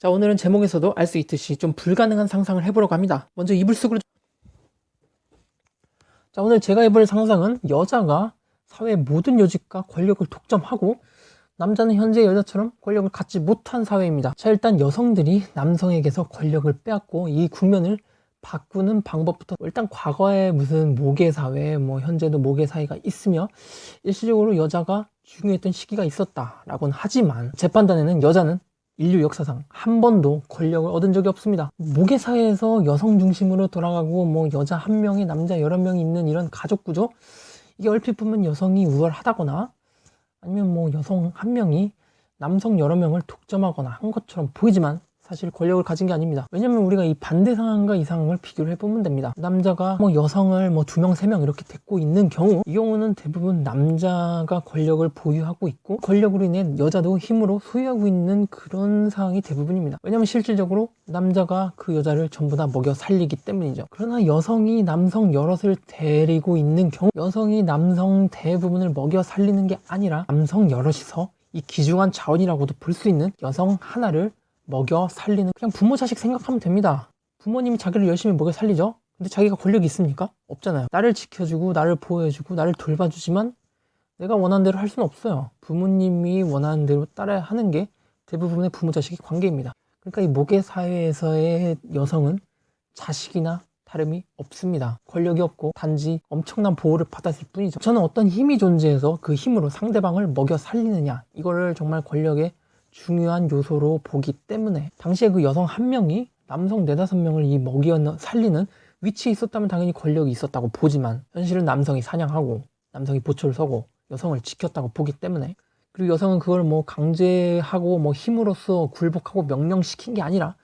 자, 오늘은 제목에서도 알 수 있듯이 좀 불가능한 상상을 해보려고 합니다. 먼저 이불 속으로. 자, 오늘 제가 해볼 상상은 여자가 사회의 모든 요직과 권력을 독점하고 남자는 현재 여자처럼 권력을 갖지 못한 사회입니다. 자, 일단 여성들이 남성에게서 권력을 빼앗고 이 국면을 바꾸는 방법부터, 일단 과거에 무슨 모계 사회, 현재도 모계 사회가 있으며 일시적으로 여자가 중요했던 시기가 있었다라고는 하지만 제 판단에는 여자는 인류 역사상 한 번도 권력을 얻은 적이 없습니다. 모계 사회에서 여성 중심으로 돌아가고 여자 한 명에 남자 여러 명이 있는 이런 가족 구조, 이게 얼핏 보면 여성이 우월하다거나 아니면 여성 한 명이 남성 여러 명을 독점하거나 한 것처럼 보이지만 사실 권력을 가진 게 아닙니다. 왜냐면 우리가 이 반대 상황과 이 상황을 비교를 해보면 됩니다. 남자가 여성을 2명, 3명 이렇게 데리고 있는 경우, 이 경우는 대부분 남자가 권력을 보유하고 있고 권력으로 인해 여자도 힘으로 소유하고 있는 그런 상황이 대부분입니다. 왜냐면 실질적으로 남자가 그 여자를 전부 다 먹여 살리기 때문이죠. 그러나 여성이 남성 여럿을 데리고 있는 경우, 여성이 남성 대부분을 먹여 살리는 게 아니라 남성 여럿이서 이 귀중한 자원이라고도 볼 수 있는 여성 하나를 먹여 살리는, 그냥 부모 자식 생각하면 됩니다. 부모님이 자기를 열심히 먹여 살리죠. 근데 자기가 권력이 있습니까? 없잖아요. 나를 지켜주고 나를 보호해주고 나를 돌봐주지만 내가 원하는 대로 할 수는 없어요. 부모님이 원하는 대로 따라야 하는 게 대부분의 부모 자식의 관계입니다. 그러니까 이 모계 사회에서의 여성은 자식이나 다름이 없습니다. 권력이 없고 단지 엄청난 보호를 받았을 뿐이죠. 저는 어떤 힘이 존재해서 그 힘으로 상대방을 먹여 살리느냐, 이거를 정말 권력의 중요한 요소로 보기 때문에 당시에 그 여성 한 명이 남성 4-5명을 이 먹여 살리는 위치에 있었다면 당연히 권력이 있었다고 보지만, 현실은 남성이 사냥하고 남성이 보초를 서고 여성을 지켰다고 보기 때문에, 그리고 여성은 그걸 강제하고 힘으로써 굴복하고 명령시킨 게 아니라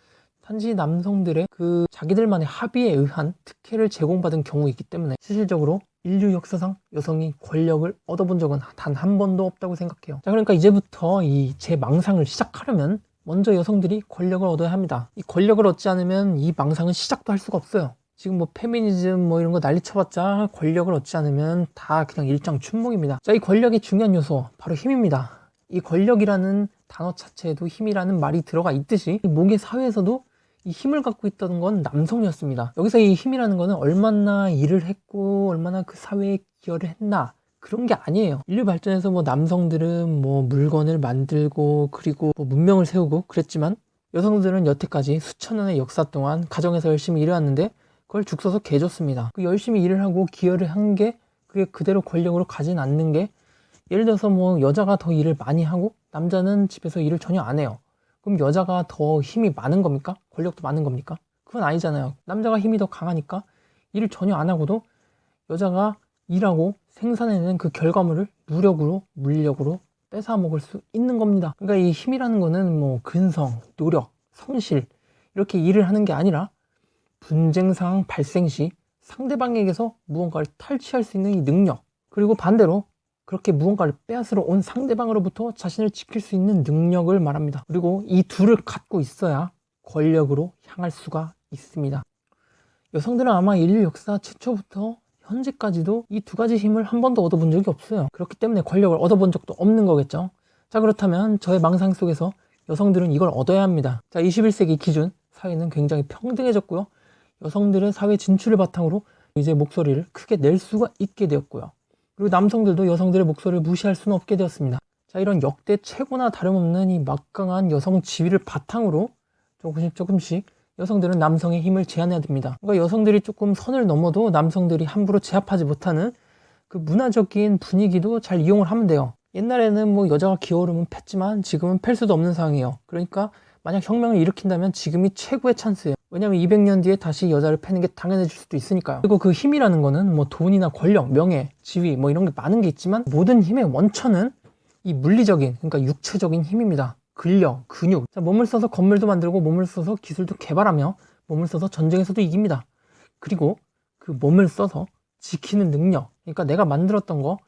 단지 남성들의 그 자기들만의 합의에 의한 특혜를 제공받은 경우이기 때문에 실질적으로 인류 역사상 여성이 권력을 얻어본 적은 단 한 번도 없다고 생각해요. 자, 그러니까 이제부터 이 제 망상을 시작하려면 먼저 여성들이 권력을 얻어야 합니다. 이 권력을 얻지 않으면 이 망상은 시작도 할 수가 없어요. 지금 페미니즘 이런 거 난리 쳐봤자 권력을 얻지 않으면 다 그냥 일장춘몽입니다. 자, 이 권력의 중요한 요소 바로 힘입니다. 이 권력이라는 단어 자체에도 힘이라는 말이 들어가 있듯이 이 모계 사회에서도 이 힘을 갖고 있던 건 남성이었습니다. 여기서 이 힘이라는 거는 얼마나 일을 했고 얼마나 그 사회에 기여를 했나, 그런 게 아니에요. 인류 발전에서 남성들은 물건을 만들고 그리고 문명을 세우고 그랬지만 여성들은 여태까지 수천 년의 역사 동안 가정에서 열심히 일해왔는데 그걸 죽 서서 개줬습니다. 그 열심히 일을 하고 기여를 한 게 그게 그대로 권력으로 가진 않는 게, 예를 들어서 여자가 더 일을 많이 하고 남자는 집에서 일을 전혀 안 해요. 그럼 여자가 더 힘이 많은 겁니까? 권력도 많은 겁니까? 그건 아니잖아요. 남자가 힘이 더 강하니까 일을 전혀 안 하고도 여자가 일하고 생산해내는 그 결과물을 무력으로, 물력으로 뺏어 먹을 수 있는 겁니다. 그러니까 이 힘이라는 거는 근성, 노력, 성실 이렇게 일을 하는 게 아니라 분쟁 상황 발생 시 상대방에게서 무언가를 탈취할 수 있는 이 능력, 그리고 반대로 그렇게 무언가를 빼앗으러 온 상대방으로부터 자신을 지킬 수 있는 능력을 말합니다. 그리고 이 둘을 갖고 있어야 권력으로 향할 수가 있습니다. 여성들은 아마 인류 역사 최초부터 현재까지도 이 두 가지 힘을 한 번도 얻어본 적이 없어요. 그렇기 때문에 권력을 얻어본 적도 없는 거겠죠. 자, 그렇다면 저의 망상 속에서 여성들은 이걸 얻어야 합니다. 자, 21세기 기준 사회는 굉장히 평등해졌고요. 여성들의 사회 진출을 바탕으로 이제 목소리를 크게 낼 수가 있게 되었고요. 그리고 남성들도 여성들의 목소리를 무시할 수는 없게 되었습니다. 자, 이런 역대 최고나 다름없는 이 막강한 여성 지위를 바탕으로 조금씩 여성들은 남성의 힘을 제한해야 됩니다. 그러니까 여성들이 조금 선을 넘어도 남성들이 함부로 제압하지 못하는 그 문화적인 분위기도 잘 이용을 하면 돼요. 옛날에는 여자가 기어오르면 팼지만 지금은 팰 수도 없는 상황이에요. 그러니까 만약 혁명을 일으킨다면 지금이 최고의 찬스예요. 왜냐면 200년 뒤에 다시 여자를 패는 게 당연해질 수도 있으니까요. 그리고 그 힘이라는 거는 돈이나 권력, 명예, 지위 이런 게 많은 게 있지만 모든 힘의 원천은 이 물리적인, 그러니까 육체적인 힘입니다. 근력, 근육. 자, 몸을 써서 건물도 만들고 몸을 써서 기술도 개발하며 몸을 써서 전쟁에서도 이깁니다. 그리고 그 몸을 써서 지키는 능력, 그러니까 내가 만들었던 거,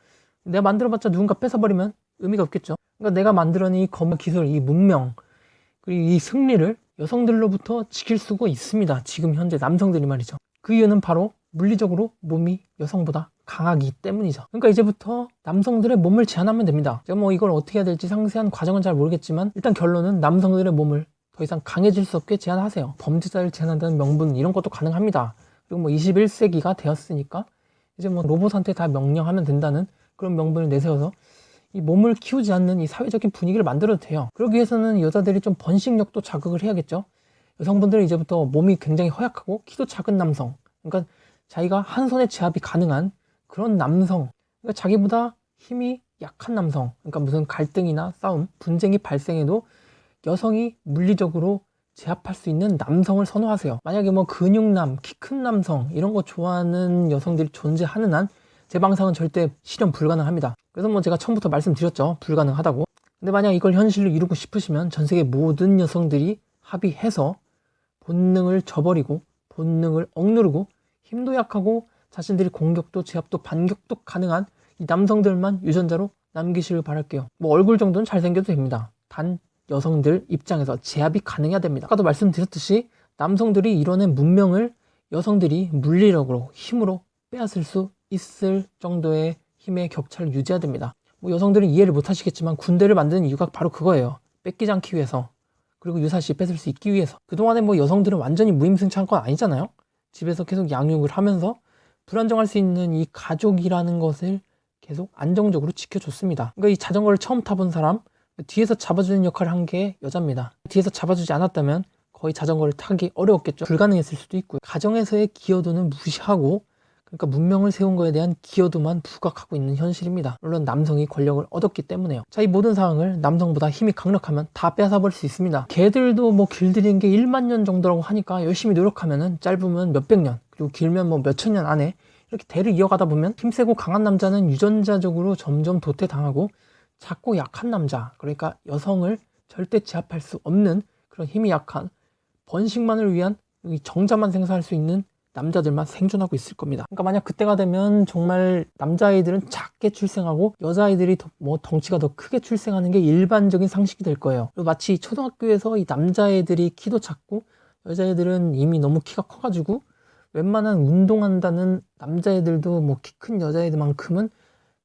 내가 만들어봤자 누군가 뺏어버리면 의미가 없겠죠. 그러니까 내가 만들어낸 이 건물 기술, 이 문명, 그리고 이 승리를 여성들로부터 지킬 수가 있습니다. 지금 현재 남성들이 말이죠. 그 이유는 바로 물리적으로 몸이 여성보다 강하기 때문이죠. 그러니까 이제부터 남성들의 몸을 제한하면 됩니다. 제가 이걸 어떻게 해야 될지 상세한 과정은 잘 모르겠지만 일단 결론은 남성들의 몸을 더 이상 강해질 수 없게 제한하세요. 범죄자를 제한한다는 명분 이런 것도 가능합니다. 그리고 뭐 21세기가 되었으니까 이제 뭐 로봇한테 다 명령하면 된다는 그런 명분을 내세워서 이 몸을 키우지 않는 이 사회적인 분위기를 만들어도 돼요. 그러기 위해서는 여자들이 좀 번식력도 자극을 해야겠죠. 여성분들은 이제부터 몸이 굉장히 허약하고 키도 작은 남성, 그러니까 자기가 한 손에 제압이 가능한 그런 남성, 그러니까 자기보다 힘이 약한 남성, 그러니까 무슨 갈등이나 싸움, 분쟁이 발생해도 여성이 물리적으로 제압할 수 있는 남성을 선호하세요. 만약에 뭐 근육남, 키 큰 남성 이런 거 좋아하는 여성들이 존재하는 한 제 방상은 절대 실현 불가능합니다. 그래서 뭐 제가 처음부터 말씀드렸죠, 불가능하다고. 근데 만약 이걸 현실로 이루고 싶으시면 전 세계 모든 여성들이 합의해서 본능을 저버리고 본능을 억누르고 힘도 약하고 자신들이 공격도 제압도 반격도 가능한 이 남성들만 유전자로 남기시길 바랄게요. 뭐 얼굴 정도는 잘생겨도 됩니다. 단 여성들 입장에서 제압이 가능해야 됩니다. 아까도 말씀드렸듯이 남성들이 이뤄낸 문명을 여성들이 물리력으로 힘으로 빼앗을 수 있을 정도의 힘의 격차를 유지해야 됩니다. 뭐 여성들은 이해를 못 하시겠지만 군대를 만드는 이유가 바로 그거예요. 뺏기지 않기 위해서, 그리고 유사시 뺏을 수 있기 위해서. 그동안에 뭐 여성들은 완전히 무임승차한 건 아니잖아요. 집에서 계속 양육을 하면서 불안정할 수 있는 이 가족이라는 것을 계속 안정적으로 지켜줬습니다. 그러니까 이 자전거를 처음 타본 사람, 뒤에서 잡아주는 역할을 한 게 여자입니다. 뒤에서 잡아주지 않았다면 거의 자전거를 타기 어려웠겠죠. 불가능했을 수도 있고요. 가정에서의 기여도는 무시하고, 그러니까 문명을 세운 거에 대한 기여도만 부각하고 있는 현실입니다. 물론 남성이 권력을 얻었기 때문에요. 자, 이 모든 상황을 남성보다 힘이 강력하면 다 뺏어버릴 수 있습니다. 개들도 뭐 길들인 게 1만 년 정도라고 하니까 열심히 노력하면은 짧으면 몇백 년, 그리고 길면 뭐 몇천 년 안에 이렇게 대를 이어가다 보면 힘세고 강한 남자는 유전자적으로 점점 도태당하고, 작고 약한 남자, 그러니까 여성을 절대 제압할 수 없는 그런 힘이 약한 번식만을 위한 정자만 생산할 수 있는 남자들만 생존하고 있을 겁니다. 그러니까 만약 그때가 되면 정말 남자아이들은 작게 출생하고 여자아이들이 뭐 덩치가 더 크게 출생하는 게 일반적인 상식이 될 거예요. 마치 초등학교에서 이 남자애들이 키도 작고 여자애들은 이미 너무 키가 커가지고 웬만한 운동한다는 남자애들도 뭐 키 큰 여자애들만큼은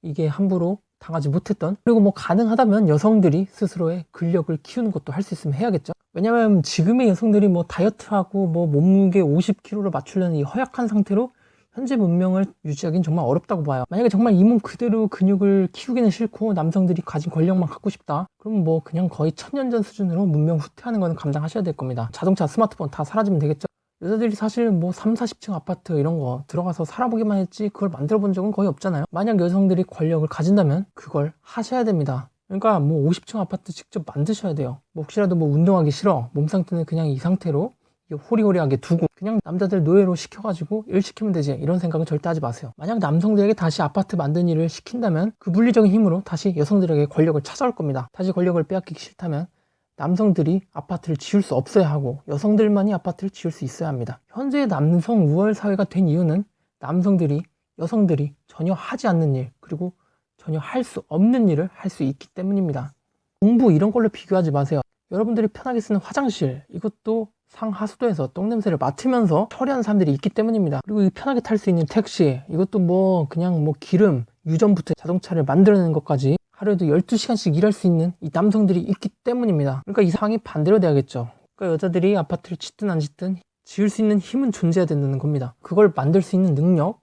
이게 함부로 당하지 못했던, 그리고 뭐 가능하다면 여성들이 스스로의 근력을 키우는 것도 할 수 있으면 해야겠죠. 왜냐면 지금의 여성들이 뭐 다이어트하고 뭐 몸무게 50kg를 맞추려는 이 허약한 상태로 현재 문명을 유지하기는 정말 어렵다고 봐요. 만약에 정말 이 몸 그대로 근육을 키우기는 싫고 남성들이 가진 권력만 갖고 싶다, 그럼 뭐 그냥 거의 1000년 전 수준으로 문명 후퇴하는 거는 감당하셔야 될 겁니다. 자동차, 스마트폰 다 사라지면 되겠죠. 여자들이 사실 뭐 3, 40층 아파트 이런 거 들어가서 살아보기만 했지 그걸 만들어 본 적은 거의 없잖아요. 만약 여성들이 권력을 가진다면 그걸 하셔야 됩니다. 그러니까 뭐 50층 아파트 직접 만드셔야 돼요. 뭐 혹시라도 뭐 운동하기 싫어, 몸 상태는 그냥 이 상태로 호리호리하게 두고 그냥 남자들 노예로 시켜가지고 일 시키면 되지, 이런 생각은 절대 하지 마세요. 만약 남성들에게 다시 아파트 만드는 일을 시킨다면 그 물리적인 힘으로 다시 여성들에게 권력을 찾아올 겁니다. 다시 권력을 빼앗기기 싫다면 남성들이 아파트를 지을 수 없어야 하고 여성들만이 아파트를 지을 수 있어야 합니다. 현재 남성 우월 사회가 된 이유는 남성들이 여성들이 전혀 하지 않는 일, 그리고 전혀 할 수 없는 일을 할 수 있기 때문입니다. 공부 이런 걸로 비교하지 마세요. 여러분들이 편하게 쓰는 화장실, 이것도 상하수도에서 똥냄새를 맡으면서 처리하는 사람들이 있기 때문입니다. 그리고 편하게 탈 수 있는 택시, 이것도 뭐 그냥 뭐 기름, 유전부터 자동차를 만들어내는 것까지 하루에도 12시간씩 일할 수 있는 이 남성들이 있기 때문입니다. 그러니까 이 상황이 반대로 돼야겠죠. 그러니까 여자들이 아파트를 짓든 안 짓든 지을 수 있는 힘은 존재해야 된다는 겁니다. 그걸 만들 수 있는 능력,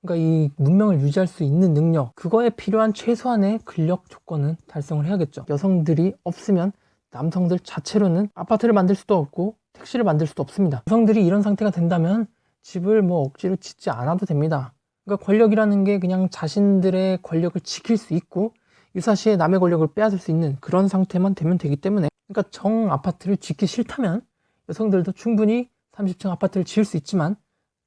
그러니까 이 문명을 유지할 수 있는 능력, 그거에 필요한 최소한의 근력 조건은 달성을 해야겠죠. 여성들이 없으면 남성들 자체로는 아파트를 만들 수도 없고 택시를 만들 수도 없습니다. 여성들이 이런 상태가 된다면 집을 뭐 억지로 짓지 않아도 됩니다. 그러니까 권력이라는 게 그냥 자신들의 권력을 지킬 수 있고 유사시에 남의 권력을 빼앗을 수 있는 그런 상태만 되면 되기 때문에, 그러니까 정 아파트를 짓기 싫다면 여성들도 충분히 30층 아파트를 지을 수 있지만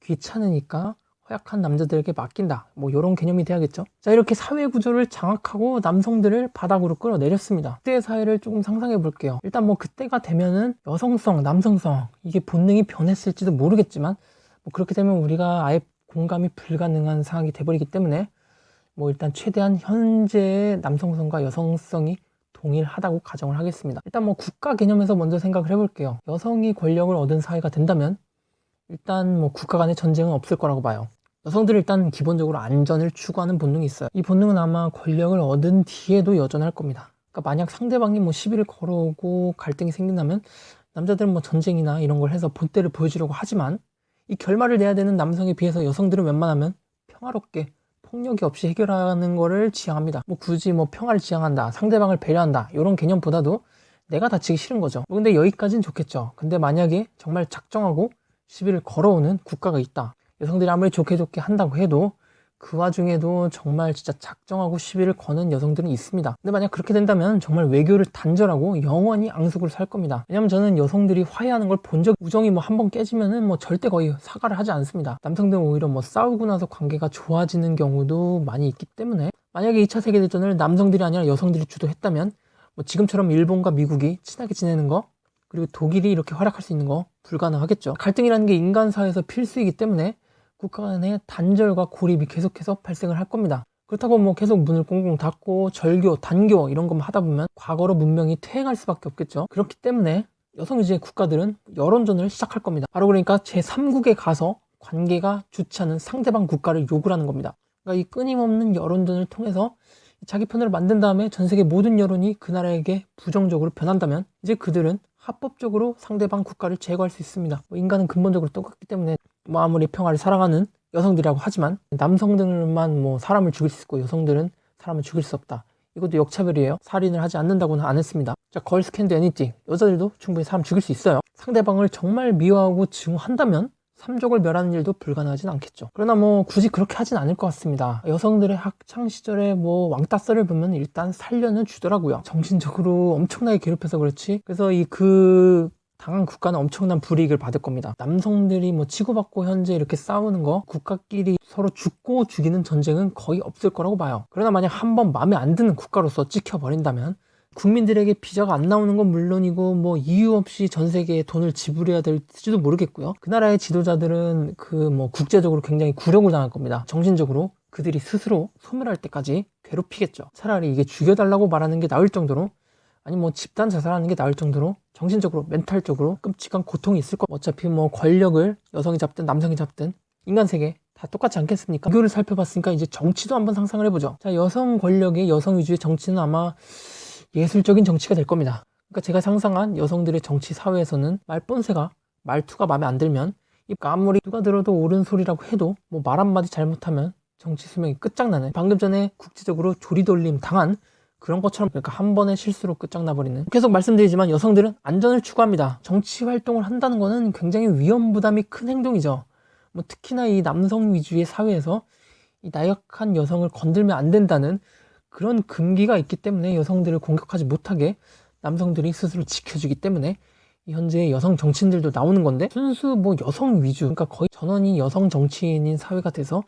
귀찮으니까 허약한 남자들에게 맡긴다, 뭐 이런 개념이 돼야겠죠. 자, 이렇게 사회 구조를 장악하고 남성들을 바닥으로 끌어내렸습니다. 그때의 사회를 조금 상상해 볼게요. 일단 뭐 그때가 되면은 여성성, 남성성 이게 본능이 변했을지도 모르겠지만 뭐 그렇게 되면 우리가 아예 공감이 불가능한 상황이 돼버리기 때문에 뭐 일단 최대한 현재의 남성성과 여성성이 동일하다고 가정을 하겠습니다. 일단 뭐 국가 개념에서 먼저 생각을 해볼게요. 여성이 권력을 얻은 사회가 된다면 일단 뭐 국가 간의 전쟁은 없을 거라고 봐요. 여성들은 일단 기본적으로 안전을 추구하는 본능이 있어요. 이 본능은 아마 권력을 얻은 뒤에도 여전할 겁니다. 그러니까 만약 상대방이 뭐 시비를 걸어오고 갈등이 생긴다면 남자들은 뭐 전쟁이나 이런 걸 해서 본때를 보여주려고 하지만 이 결말을 내야 되는 남성에 비해서 여성들은 웬만하면 평화롭게 폭력이 없이 해결하는 거를 지향합니다. 뭐 굳이 뭐 평화를 지향한다, 상대방을 배려한다 이런 개념보다도 내가 다치기 싫은 거죠. 뭐 근데 여기까지는 좋겠죠. 근데 만약에 정말 작정하고 시비를 걸어오는 국가가 있다. 여성들이 아무리 좋게 한다고 해도 그 와중에도 정말 진짜 작정하고 시비를 거는 여성들은 있습니다. 근데 만약 그렇게 된다면 정말 외교를 단절하고 영원히 앙숙으로 살 겁니다. 왜냐면 저는 여성들이 화해하는 걸 본 적, 우정이 뭐 한번 깨지면은 뭐 절대 거의 사과를 하지 않습니다. 남성들은 오히려 뭐 싸우고 나서 관계가 좋아지는 경우도 많이 있기 때문에 만약에 2차 세계대전을 남성들이 아니라 여성들이 주도했다면 뭐 지금처럼 일본과 미국이 친하게 지내는 거, 그리고 독일이 이렇게 활약할 수 있는 거 불가능하겠죠. 갈등이라는 게 인간사회에서 필수이기 때문에 국가 간의 단절과 고립이 계속해서 발생을 할 겁니다. 그렇다고 뭐 계속 문을 꽁꽁 닫고 절교, 단교 이런 것만 하다 보면 과거로 문명이 퇴행할 수밖에 없겠죠. 그렇기 때문에 여성 위주의 국가들은 여론전을 시작할 겁니다. 바로 그러니까 제3국에 가서 관계가 좋지 않은 상대방 국가를 욕을 하는 겁니다. 그러니까 이 끊임없는 여론전을 통해서 자기 편을 만든 다음에 전 세계 모든 여론이 그 나라에게 부정적으로 변한다면 이제 그들은 합법적으로 상대방 국가를 제거할 수 있습니다. 뭐 인간은 근본적으로 똑같기 때문에 뭐 아무리 평화를 사랑하는 여성들이라고 하지만 남성들만 뭐 사람을 죽일 수 있고 여성들은 사람을 죽일 수 없다. 이것도 역차별이에요. 살인을 하지 않는다고는 안 했습니다. 자, 걸스 캔 도 애니띵. 여자들도 충분히 사람 죽일 수 있어요. 상대방을 정말 미워하고 증오한다면 삼족을 멸하는 일도 불가능하진 않겠죠. 그러나 뭐 굳이 그렇게 하진 않을 것 같습니다. 여성들의 학창 시절에 뭐 왕따 썰을 보면 일단 살려는 주더라고요. 정신적으로 엄청나게 괴롭혀서 그렇지. 그래서 그 당한 국가는 엄청난 불이익을 받을 겁니다. 남성들이 뭐 치고받고 현재 이렇게 싸우는 거, 국가끼리 서로 죽고 죽이는 전쟁은 거의 없을 거라고 봐요. 그러나 만약 한번 마음에 안 드는 국가로서 찍혀버린다면 국민들에게 비자가 안 나오는 건 물론이고 뭐 이유 없이 전 세계에 돈을 지불해야 될지도 모르겠고요. 그 나라의 지도자들은 그 뭐 국제적으로 굉장히 굴욕을 당할 겁니다. 정신적으로 그들이 스스로 소멸할 때까지 괴롭히겠죠. 차라리 이게 죽여달라고 말하는 게 나을 정도로, 아니 뭐 집단 자살하는 게 나을 정도로 정신적으로 멘탈적으로 끔찍한 고통이 있을 거. 어차피 뭐 권력을 여성이 잡든 남성이 잡든 인간 세계 다 똑같지 않겠습니까? 비교를 살펴봤으니까 이제 정치도 한번 상상을 해보죠. 자, 여성 권력의 여성 위주의 정치는 아마 예술적인 정치가 될 겁니다. 그러니까 제가 상상한 여성들의 정치 사회에서는 말본새가, 말투가 마음에 안 들면 아무리 누가 들어도 옳은 소리라고 해도 뭐 말 한마디 잘못하면 정치 수명이 끝장나는, 방금 전에 국제적으로 조리돌림 당한 그런 것처럼, 그러니까 한 번의 실수로 끝장나버리는. 계속 말씀드리지만 여성들은 안전을 추구합니다. 정치 활동을 한다는 것은 굉장히 위험 부담이 큰 행동이죠. 뭐 특히나 이 남성 위주의 사회에서 이 나약한 여성을 건들면 안 된다는 그런 금기가 있기 때문에 여성들을 공격하지 못하게 남성들이 스스로 지켜주기 때문에 현재 여성 정치인들도 나오는 건데, 순수 뭐 여성 위주, 그러니까 거의 전원이 여성 정치인인 사회가 돼서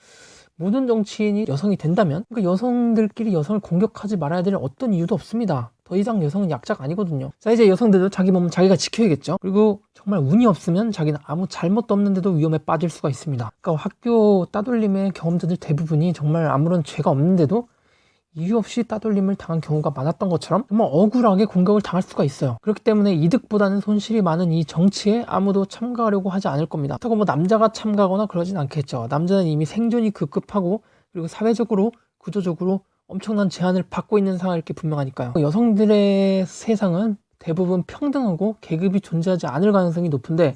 모든 정치인이 여성이 된다면 그러니까 여성들끼리 여성을 공격하지 말아야 될 어떤 이유도 없습니다. 더 이상 여성은 약자가 아니거든요. 자, 이제 여성들도 자기 몸은 자기가 지켜야겠죠. 그리고 정말 운이 없으면 자기는 아무 잘못도 없는데도 위험에 빠질 수가 있습니다. 그러니까 학교 따돌림의 경험자들 대부분이 정말 아무런 죄가 없는데도 이유 없이 따돌림을 당한 경우가 많았던 것처럼 정말 억울하게 공격을 당할 수가 있어요. 그렇기 때문에 이득보다는 손실이 많은 이 정치에 아무도 참가하려고 하지 않을 겁니다. 그렇다고 뭐 남자가 참가하거나 그러진 않겠죠. 남자는 이미 생존이 급급하고 그리고 사회적으로 구조적으로 엄청난 제한을 받고 있는 상황일 게 분명하니까요. 여성들의 세상은 대부분 평등하고 계급이 존재하지 않을 가능성이 높은데,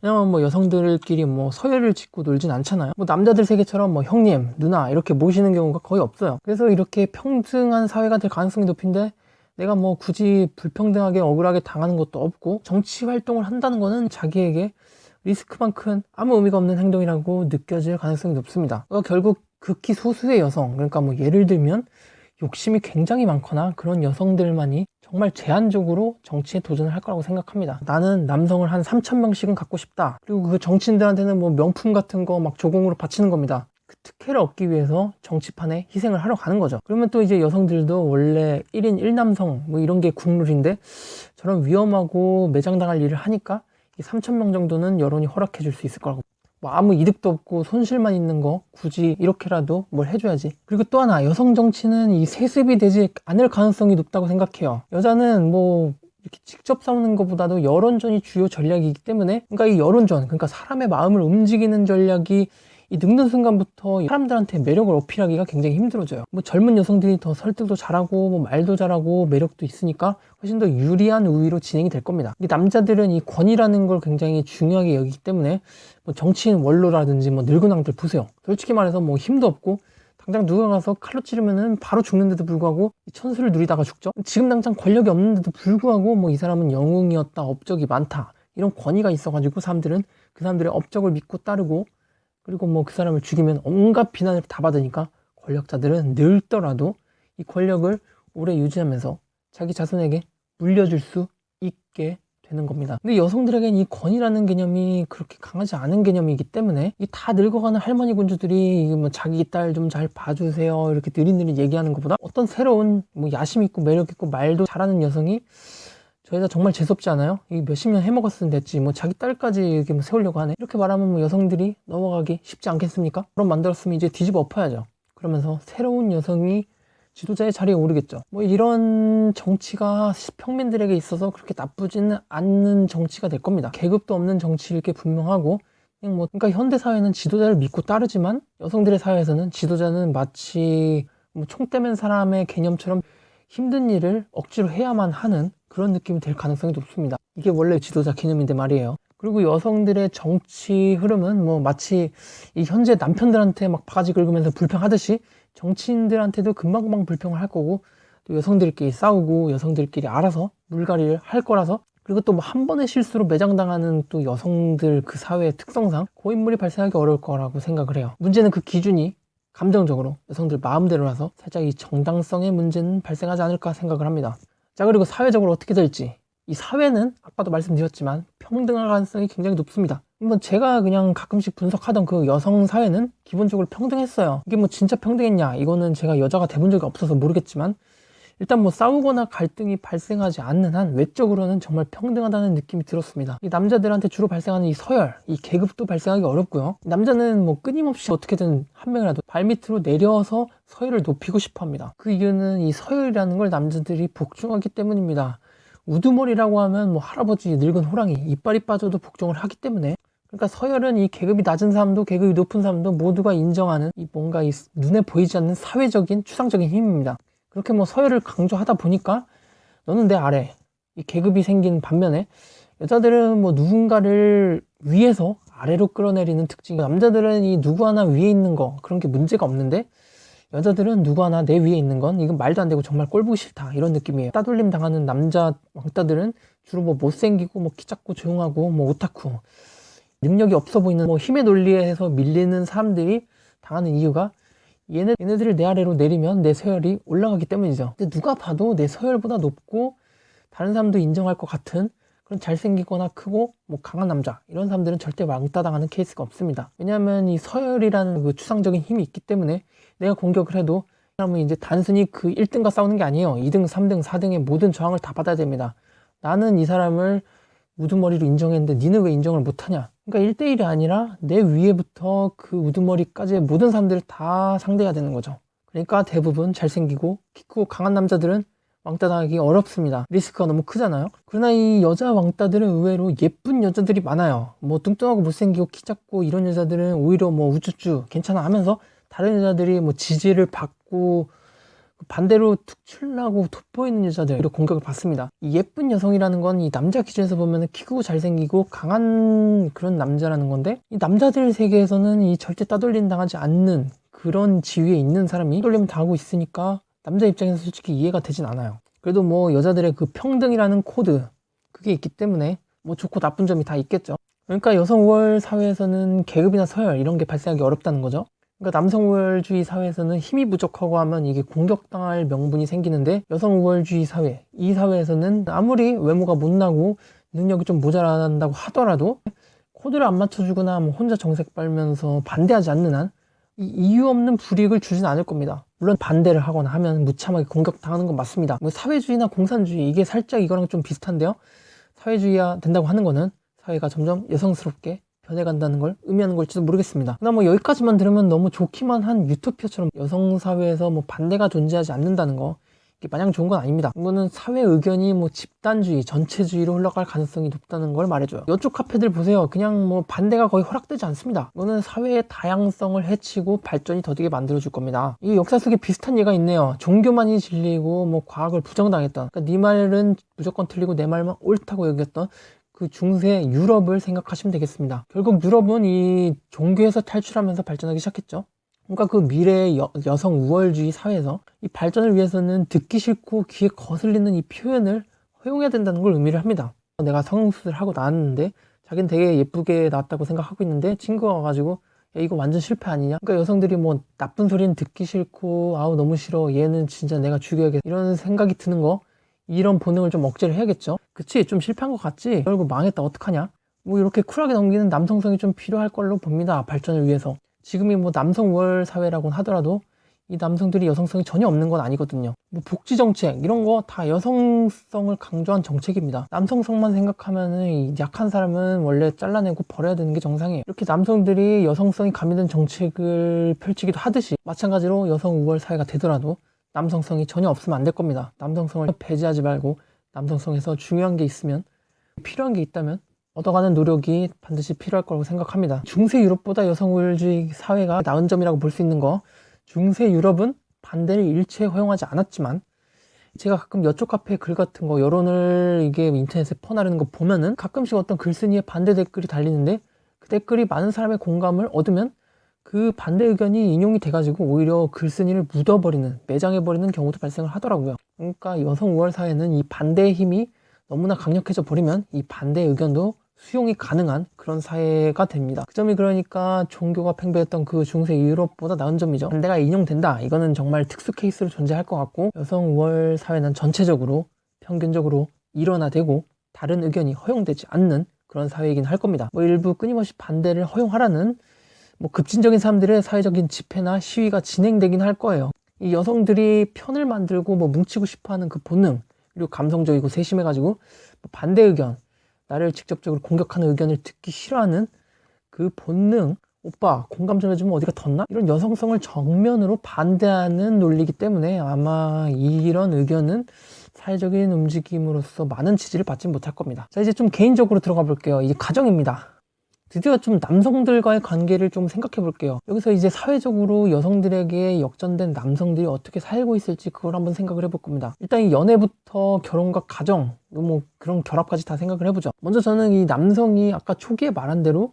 왜냐면 뭐 여성들끼리 뭐 서열을 짓고 놀진 않잖아요. 뭐 남자들 세계처럼 뭐 형님, 누나 이렇게 모시는 경우가 거의 없어요. 그래서 이렇게 평등한 사회가 될 가능성이 높은데 내가 뭐 굳이 불평등하게 억울하게 당하는 것도 없고, 정치 활동을 한다는 거는 자기에게 리스크만 큰 아무 의미가 없는 행동이라고 느껴질 가능성이 높습니다. 그러니까 결국 극히 소수의 여성, 그러니까 뭐 예를 들면 욕심이 굉장히 많거나 그런 여성들만이 정말 제한적으로 정치에 도전을 할 거라고 생각합니다. 나는 남성을 한 3,000명씩은 갖고 싶다. 그리고 그 정치인들한테는 뭐 명품 같은 거 막 조공으로 바치는 겁니다. 그 특혜를 얻기 위해서 정치판에 희생을 하러 가는 거죠. 그러면 또 이제 여성들도 원래 1인 1남성 뭐 이런 게 국룰인데 저런 위험하고 매장당할 일을 하니까 이 3,000명 정도는 여론이 허락해 줄 수 있을 거라고. 뭐 아무 이득도 없고 손실만 있는 거 굳이 이렇게라도 뭘 해줘야지. 그리고 또 하나, 여성 정치는 이 세습이 되지 않을 가능성이 높다고 생각해요. 여자는 뭐 이렇게 직접 싸우는 것보다도 여론전이 주요 전략이기 때문에, 그러니까 이 여론전, 그러니까 사람의 마음을 움직이는 전략이 이 늙는 순간부터 사람들한테 매력을 어필하기가 굉장히 힘들어져요. 뭐 젊은 여성들이 더 설득도 잘하고 뭐 말도 잘하고 매력도 있으니까 훨씬 더 유리한 우위로 진행이 될 겁니다. 이 남자들은 이 권위라는 걸 굉장히 중요하게 여기기 때문에 뭐 정치인 원로라든지 뭐 늙은 왕들 보세요. 솔직히 말해서 뭐 힘도 없고 당장 누가 가서 칼로 찌르면은 바로 죽는데도 불구하고 천수를 누리다가 죽죠. 지금 당장 권력이 없는데도 불구하고 뭐 이 사람은 영웅이었다, 업적이 많다, 이런 권위가 있어가지고 사람들은 그 사람들의 업적을 믿고 따르고, 그리고 뭐 그 사람을 죽이면 온갖 비난을 다 받으니까 권력자들은 늙더라도 이 권력을 오래 유지하면서 자기 자손에게 물려줄 수 있게 되는 겁니다. 근데 여성들에겐 이 권위라는 개념이 그렇게 강하지 않은 개념이기 때문에 이 다 늙어가는 할머니 군주들이 뭐 자기 딸 좀 잘 봐주세요 이렇게 느릿느릿 얘기하는 것보다 어떤 새로운 뭐 야심 있고 매력 있고 말도 잘하는 여성이 저 여자 정말 재수없지 않아요? 이 몇십 년 해먹었으면 됐지 뭐 자기 딸까지 이렇게 뭐 세우려고 하네, 이렇게 말하면 뭐 여성들이 넘어가기 쉽지 않겠습니까? 그럼 만들었으면 이제 뒤집어 엎어야죠. 그러면서 새로운 여성이 지도자의 자리에 오르겠죠. 뭐 이런 정치가 평민들에게 있어서 그렇게 나쁘지는 않는 정치가 될 겁니다. 계급도 없는 정치일 게 분명하고, 그냥 뭐 그러니까 현대 사회는 지도자를 믿고 따르지만 여성들의 사회에서는 지도자는 마치 뭐 총 떼맨 사람의 개념처럼 힘든 일을 억지로 해야만 하는 그런 느낌이 될 가능성이 높습니다. 이게 원래 지도자 개념인데 말이에요. 그리고 여성들의 정치 흐름은 뭐 마치 이 현재 남편들한테 막 바가지 긁으면서 불평하듯이 정치인들한테도 금방금방 불평을 할 거고, 또 여성들끼리 싸우고 여성들끼리 알아서 물갈이를 할 거라서, 그리고 또 뭐 한 번의 실수로 매장당하는 또 여성들 그 사회의 특성상 고인물이 발생하기 어려울 거라고 생각을 해요. 문제는 그 기준이 감정적으로 여성들 마음대로라서 살짝 이 정당성의 문제는 발생하지 않을까 생각을 합니다. 자, 그리고 사회적으로 어떻게 될지, 이 사회는 아까도 말씀드렸지만 평등할 가능성이 굉장히 높습니다. 한번 제가 그냥 가끔씩 분석하던 그 여성 사회는 기본적으로 평등했어요. 이게 뭐 진짜 평등했냐, 이거는 제가 여자가 돼본 적이 없어서 모르겠지만 일단 뭐 싸우거나 갈등이 발생하지 않는 한 외적으로는 정말 평등하다는 느낌이 들었습니다. 이 남자들한테 주로 발생하는 이 서열, 이 계급도 발생하기 어렵고요. 남자는 뭐 끊임없이 어떻게든 한 명이라도 발밑으로 내려서 서열을 높이고 싶어 합니다. 그 이유는 이 서열이라는 걸 남자들이 복종하기 때문입니다. 우두머리라고 하면 뭐 할아버지, 늙은 호랑이, 이빨이 빠져도 복종을 하기 때문에, 그러니까 서열은 이 계급이 낮은 사람도 계급이 높은 사람도 모두가 인정하는 이 뭔가 이 눈에 보이지 않는 사회적인 추상적인 힘입니다. 그렇게 뭐 서열을 강조하다 보니까 너는 내 아래, 이 계급이 생긴 반면에 여자들은 뭐 누군가를 위에서 아래로 끌어내리는 특징이, 남자들은 이 누구 하나 위에 있는 거 그런 게 문제가 없는데 여자들은 누구 하나 내 위에 있는 건 이건 말도 안 되고 정말 꼴보기 싫다, 이런 느낌이에요. 따돌림 당하는 남자 왕따들은 주로 뭐 못생기고 뭐 키 작고 조용하고 뭐 오타쿠, 능력이 없어 보이는 뭐 힘의 논리에서 밀리는 사람들이 당하는 이유가 얘네들을 내 아래로 내리면 내 서열이 올라가기 때문이죠. 근데 누가 봐도 내 서열보다 높고 다른 사람도 인정할 것 같은 그런 잘생기거나 크고 뭐 강한 남자, 이런 사람들은 절대 왕따 당하는 케이스가 없습니다. 왜냐하면 이 서열이라는 그 추상적인 힘이 있기 때문에 내가 공격을 해도 이 사람은 이제 단순히 그 1등과 싸우는 게 아니에요. 2등, 3등, 4등의 모든 저항을 다 받아야 됩니다. 나는 이 사람을 우두머리로 인정했는데 니는 왜 인정을 못하냐. 그러니까 1대1이 아니라 내 위에부터 그 우두머리까지의 모든 사람들을 다 상대해야 되는 거죠. 그러니까 대부분 잘생기고 키 크고 강한 남자들은 왕따 당하기 어렵습니다. 리스크가 너무 크잖아요. 그러나 이 여자 왕따들은 의외로 예쁜 여자들이 많아요. 뭐 뚱뚱하고 못생기고 키 작고 이런 여자들은 오히려 뭐 우쭈쭈 괜찮아 하면서 다른 여자들이 뭐 지지를 받고 반대로 특출나고 돋보이는 여자들로 공격을 받습니다. 이 예쁜 여성이라는 건 이 남자 기준에서 보면 키 크고 잘생기고 강한 그런 남자라는 건데, 이 남자들 세계에서는 이 절대 따돌림 당하지 않는 그런 지위에 있는 사람이 따돌림 당하고 있으니까 남자 입장에서 솔직히 이해가 되진 않아요. 그래도 뭐 여자들의 그 평등이라는 코드, 그게 있기 때문에 뭐 좋고 나쁜 점이 다 있겠죠. 그러니까 여성 우월 사회에서는 계급이나 서열 이런 게 발생하기 어렵다는 거죠. 그러니까 남성 우월주의 사회에서는 힘이 부족하고 하면 이게 공격당할 명분이 생기는데, 여성 우월주의 사회, 이 사회에서는 아무리 외모가 못나고 능력이 좀 모자란다고 하더라도 코드를 안 맞춰주거나 뭐 혼자 정색 빨면서 반대하지 않는 한 이 이유 없는 불이익을 주진 않을 겁니다. 물론 반대를 하거나 하면 무참하게 공격당하는 건 맞습니다. 뭐 사회주의나 공산주의, 이게 살짝 이거랑 좀 비슷한데요. 사회주의화 된다고 하는 거는 사회가 점점 여성스럽게 변해간다는 걸 의미하는 걸지도 모르겠습니다. 그러나 뭐 여기까지만 들으면 너무 좋기만 한 유토피아처럼 여성 사회에서 뭐 반대가 존재하지 않는다는 거, 이게 마냥 좋은 건 아닙니다. 이거는 사회 의견이 뭐 집단주의, 전체주의로 흘러갈 가능성이 높다는 걸 말해줘요. 이쪽 카페들 보세요. 그냥 뭐 반대가 거의 허락되지 않습니다. 이거는 사회의 다양성을 해치고 발전이 더디게 만들어줄 겁니다. 이 역사 속에 비슷한 예가 있네요. 종교만이 진리고 뭐 과학을 부정당했던, 그러니까 네 말은 무조건 틀리고 내 말만 옳다고 여겼던 그 중세 유럽을 생각하시면 되겠습니다. 결국 유럽은 이 종교에서 탈출하면서 발전하기 시작했죠. 그러니까 그 미래의 여성 우월주의 사회에서 이 발전을 위해서는 듣기 싫고 귀에 거슬리는 이 표현을 허용해야 된다는 걸 의미를 합니다. 내가 성형수술을 하고 나왔는데 자기는 되게 예쁘게 나왔다고 생각하고 있는데 친구가 와가지고 야, 이거 완전 실패 아니냐? 그러니까 여성들이 뭐 나쁜 소리는 듣기 싫고 아우 너무 싫어, 얘는 진짜 내가 죽여야겠다, 이런 생각이 드는 거, 이런 본능을 좀 억제를 해야겠죠. 그치, 좀 실패한 것 같지? 결국 망했다, 어떡하냐? 뭐 이렇게 쿨하게 넘기는 남성성이 좀 필요할 걸로 봅니다. 발전을 위해서. 지금이 뭐 남성 우월 사회라고 하더라도 이 남성들이 여성성이 전혀 없는 건 아니거든요. 뭐 복지 정책 이런 거 다 여성성을 강조한 정책입니다. 남성성만 생각하면은 이 약한 사람은 원래 잘라내고 버려야 되는 게 정상이에요. 이렇게 남성들이 여성성이 가미된 정책을 펼치기도 하듯이 마찬가지로 여성 우월 사회가 되더라도 남성성이 전혀 없으면 안 될 겁니다. 남성성을 배제하지 말고 남성성에서 중요한 게 있으면, 필요한 게 있다면 얻어가는 노력이 반드시 필요할 거라고 생각합니다. 중세 유럽보다 여성 우월주의 사회가 나은 점이라고 볼 수 있는 거, 중세 유럽은 반대를 일체 허용하지 않았지만 제가 가끔 여쪽 카페 글 같은 거, 여론을 이게 인터넷에 퍼나르는 거 보면은 가끔씩 어떤 글쓴이의 반대 댓글이 달리는데 그 댓글이 많은 사람의 공감을 얻으면 그 반대 의견이 인용이 돼가지고 오히려 글쓴이를 묻어버리는, 매장해버리는 경우도 발생을 하더라고요. 그러니까 여성 우월 사회는 이 반대의 힘이 너무나 강력해져 버리면 이 반대 의견도 수용이 가능한 그런 사회가 됩니다. 그 점이 그러니까 종교가 팽배했던 그 중세 유럽보다 나은 점이죠. 반대가 인용된다, 이거는 정말 특수 케이스로 존재할 것 같고, 여성 우월 사회는 전체적으로 평균적으로 일원화되고 다른 의견이 허용되지 않는 그런 사회이긴 할 겁니다. 뭐 일부 끊임없이 반대를 허용하라는 뭐 급진적인 사람들의 사회적인 집회나 시위가 진행되긴 할 거예요. 이 여성들이 편을 만들고 뭐 뭉치고 싶어하는 그 본능, 그리고 감성적이고 세심해가지고 뭐 반대 의견, 나를 직접적으로 공격하는 의견을 듣기 싫어하는 그 본능, 오빠 공감 좀 해주면 어디가 덧나? 이런 여성성을 정면으로 반대하는 논리이기 때문에 아마 이런 의견은 사회적인 움직임으로서 많은 지지를 받지 못할 겁니다. 자, 이제 좀 개인적으로 들어가 볼게요. 이제 가정입니다. 드디어 좀 남성들과의 관계를 좀 생각해 볼게요. 여기서 이제 사회적으로 여성들에게 역전된 남성들이 어떻게 살고 있을지 그걸 한번 생각을 해볼 겁니다. 일단 이 연애부터 결혼과 가정, 뭐 그런 결합까지 다 생각을 해보죠. 먼저 저는 이 남성이 아까 초기에 말한 대로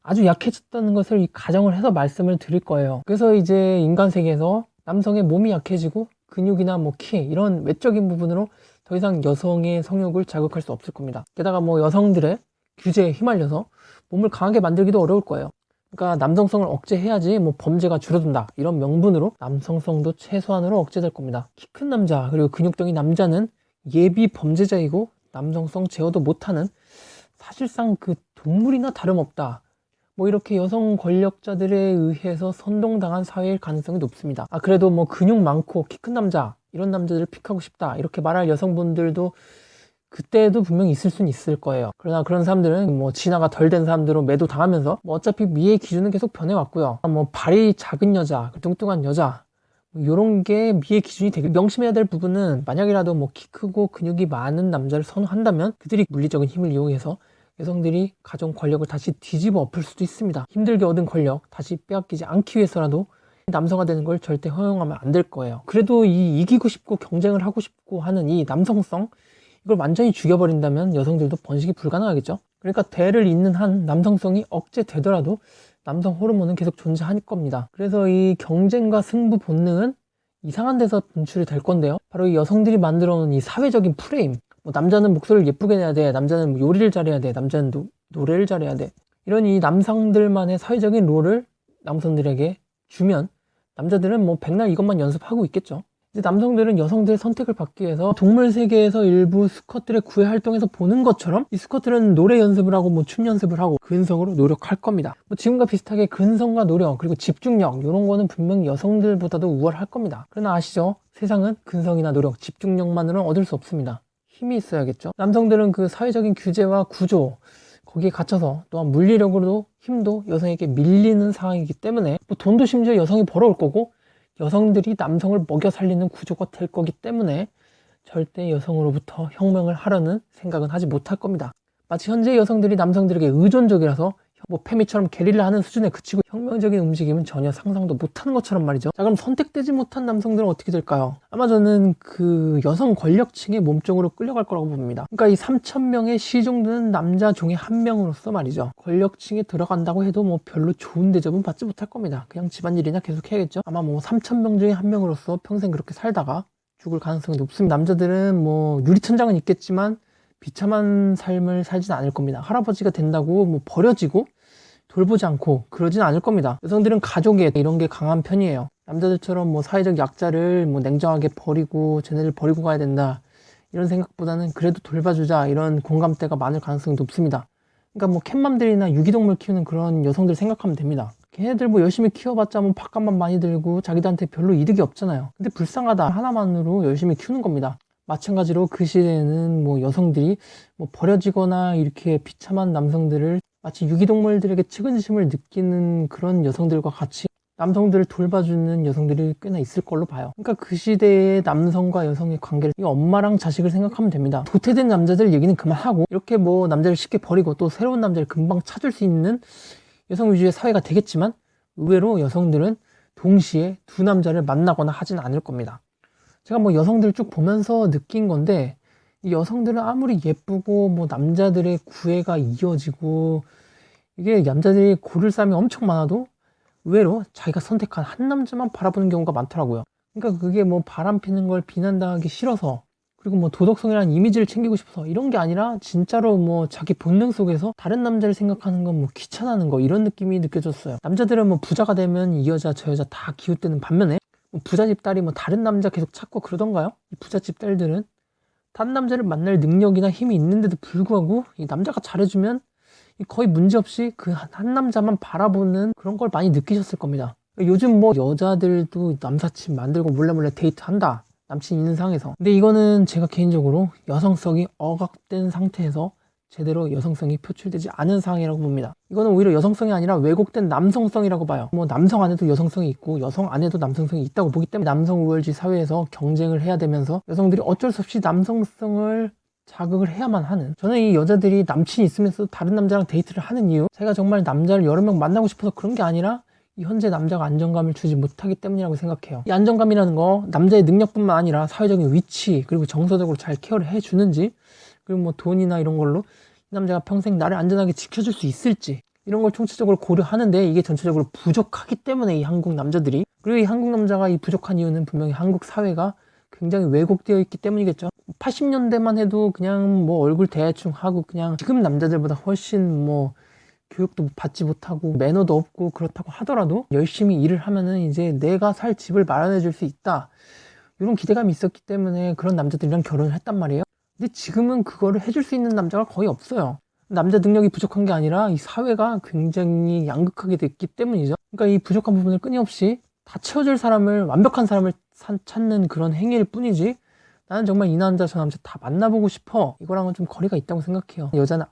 아주 약해졌다는 것을 이 가정을 해서 말씀을 드릴 거예요. 그래서 이제 인간 세계에서 남성의 몸이 약해지고 근육이나 뭐 키, 이런 외적인 부분으로 더 이상 여성의 성욕을 자극할 수 없을 겁니다. 게다가 뭐 여성들의 규제에 휘말려서 몸을 강하게 만들기도 어려울 거예요. 그러니까 남성성을 억제해야지 뭐 범죄가 줄어든다, 이런 명분으로 남성성도 최소한으로 억제될 겁니다. 키 큰 남자 그리고 근육덩이 남자는 예비 범죄자이고 남성성 제어도 못하는, 사실상 그 동물이나 다름없다, 뭐 이렇게 여성 권력자들에 의해서 선동당한 사회일 가능성이 높습니다. 그래도 뭐 근육 많고 키 큰 남자, 이런 남자들을 픽하고 싶다, 이렇게 말할 여성분들도 그때도 분명히 있을 수는 있을 거예요. 그러나 그런 사람들은 뭐 진화가 덜 된 사람들로 매도 당하면서 뭐 어차피 미의 기준은 계속 변해왔고요. 뭐 발이 작은 여자, 뚱뚱한 여자, 뭐 이런 게 미의 기준이 되게 명심해야 될 부분은, 만약이라도 뭐 키 크고 근육이 많은 남자를 선호한다면 그들이 물리적인 힘을 이용해서 여성들이 가정 권력을 다시 뒤집어 엎을 수도 있습니다. 힘들게 얻은 권력 다시 빼앗기지 않기 위해서라도 남성화 되는 걸 절대 허용하면 안 될 거예요. 그래도 이 이기고 싶고 경쟁을 하고 싶고 하는 이 남성성, 이걸 완전히 죽여버린다면 여성들도 번식이 불가능하겠죠. 그러니까 대를 잇는 한 남성성이 억제되더라도 남성 호르몬은 계속 존재할 겁니다. 그래서 이 경쟁과 승부 본능은 이상한 데서 분출이 될 건데요, 바로 이 여성들이 만들어 놓은 이 사회적인 프레임, 뭐 남자는 목소리를 예쁘게 내야 돼, 남자는 요리를 잘해야 돼, 남자는 노래를 잘해야 돼, 이런 이 남성들만의 사회적인 롤을 남성들에게 주면 남자들은 뭐 백날 이것만 연습하고 있겠죠. 이제 남성들은 여성들의 선택을 받기 위해서 동물 세계에서 일부 수컷들의 구애 활동에서 보는 것처럼 이 수컷들은 노래 연습을 하고 뭐 춤 연습을 하고 근성으로 노력할 겁니다. 뭐 지금과 비슷하게 근성과 노력 그리고 집중력, 이런 거는 분명히 여성들보다도 우월할 겁니다. 그러나 아시죠? 세상은 근성이나 노력, 집중력만으로는 얻을 수 없습니다. 힘이 있어야겠죠. 남성들은 그 사회적인 규제와 구조, 거기에 갇혀서 또한 물리력으로도 힘도 여성에게 밀리는 상황이기 때문에 뭐 돈도 심지어 여성이 벌어올 거고 여성들이 남성을 먹여 살리는 구조가 될 거기 때문에 절대 여성으로부터 혁명을 하려는 생각은 하지 못할 겁니다. 마치 현재 여성들이 남성들에게 의존적이라서 뭐 페미처럼 게릴라 하는 수준에 그치고 혁명적인 움직임은 전혀 상상도 못하는 것처럼 말이죠. 자, 그럼 선택되지 못한 남성들은 어떻게 될까요? 아마 저는 그 여성 권력층의 몸쪽으로 끌려갈 거라고 봅니다. 그러니까 이 3,000명의 시종되는 남자 종의 한 명으로서 말이죠. 권력층에 들어간다고 해도 뭐 별로 좋은 대접은 받지 못할 겁니다. 그냥 집안일이나 계속 해야겠죠. 아마 뭐 3,000명 중에 한 명으로서 평생 그렇게 살다가 죽을 가능성이 높습니다. 남자들은 뭐 유리천장은 있겠지만 비참한 삶을 살진 않을 겁니다. 할아버지가 된다고 뭐 버려지고 돌보지 않고 그러진 않을 겁니다. 여성들은 가족에 이런 게 강한 편이에요. 남자들처럼 뭐 사회적 약자를 뭐 냉정하게 버리고 쟤네를 버리고 가야 된다 이런 생각보다는 그래도 돌봐주자 이런 공감대가 많을 가능성이 높습니다. 그러니까 뭐 캣맘들이나 유기동물 키우는 그런 여성들 생각하면 됩니다. 걔네들 뭐 열심히 키워봤자 뭐 밥값만 많이 들고 자기들한테 별로 이득이 없잖아요. 근데 불쌍하다 하나만으로 열심히 키우는 겁니다. 마찬가지로 그 시대에는 뭐 여성들이 뭐 버려지거나 이렇게 비참한 남성들을 마치 유기동물들에게 측은심을 느끼는 그런 여성들과 같이 남성들을 돌봐주는 여성들이 꽤나 있을 걸로 봐요. 그러니까 그 시대의 남성과 여성의 관계를 이 엄마랑 자식을 생각하면 됩니다. 도태된 남자들 얘기는 그만하고 이렇게 뭐 남자를 쉽게 버리고 또 새로운 남자를 금방 찾을 수 있는 여성 위주의 사회가 되겠지만 의외로 여성들은 동시에 두 남자를 만나거나 하진 않을 겁니다. 제가 뭐 여성들 쭉 보면서 느낀 건데 이 여성들은 아무리 예쁘고 뭐 남자들의 구애가 이어지고 이게 남자들이 고를 사람이 엄청 많아도 의외로 자기가 선택한 한 남자만 바라보는 경우가 많더라고요. 그러니까 그게 뭐 바람 피는 걸 비난당하기 싫어서 그리고 뭐 도덕성이라는 이미지를 챙기고 싶어서 이런 게 아니라 진짜로 뭐 자기 본능 속에서 다른 남자를 생각하는 건 뭐 귀찮아하는 거 이런 느낌이 느껴졌어요. 남자들은 뭐 부자가 되면 이 여자 저 여자 다 기웃대는 반면에 부잣집 딸이 뭐 다른 남자 계속 찾고 그러던가요? 이 부잣집 딸들은 다른 남자를 만날 능력이나 힘이 있는데도 불구하고 이 남자가 잘해주면 거의 문제없이 그 한 남자만 바라보는 그런 걸 많이 느끼셨을 겁니다. 요즘 뭐 여자들도 남사친 만들고 몰래 데이트한다. 남친 있는 상에서. 근데 이거는 제가 개인적으로 여성성이 억압된 상태에서 제대로 여성성이 표출되지 않은 상황이라고 봅니다. 이거는 오히려 여성성이 아니라 왜곡된 남성성이라고 봐요. 뭐 남성 안에도 여성성이 있고 여성 안에도 남성성이 있다고 보기 때문에 남성 우월주의 사회에서 경쟁을 해야 되면서 여성들이 어쩔 수 없이 남성성을 자극을 해야만 하는, 저는 이 여자들이 남친이 있으면서 다른 남자랑 데이트를 하는 이유, 자기가 정말 남자를 여러 명 만나고 싶어서 그런 게 아니라 이 현재 남자가 안정감을 주지 못하기 때문이라고 생각해요. 이 안정감이라는 거 남자의 능력뿐만 아니라 사회적인 위치 그리고 정서적으로 잘 케어를 해주는지 그리고 뭐 돈이나 이런 걸로 이 남자가 평생 나를 안전하게 지켜줄 수 있을지 이런 걸 총체적으로 고려하는데 이게 전체적으로 부족하기 때문에 이 한국 남자들이, 그리고 이 한국 남자가 이 부족한 이유는 분명히 한국 사회가 굉장히 왜곡되어 있기 때문이겠죠. 80년대만 해도 그냥 뭐 얼굴 대충 하고 그냥 지금 남자들보다 훨씬 뭐 교육도 받지 못하고 매너도 없고 그렇다고 하더라도 열심히 일을 하면은 이제 내가 살 집을 마련해 줄 수 있다 이런 기대감이 있었기 때문에 그런 남자들이랑 결혼을 했단 말이에요. 근데 지금은 그거를 해줄 수 있는 남자가 거의 없어요. 남자 능력이 부족한 게 아니라 이 사회가 굉장히 양극하게 됐기 때문이죠. 그러니까 이 부족한 부분을 끊임없이 다 채워줄 사람을, 완벽한 사람을 찾는 그런 행위일 뿐이지 나는 정말 이 남자 저 남자 다 만나보고 싶어 이거랑은 좀 거리가 있다고 생각해요. 여자는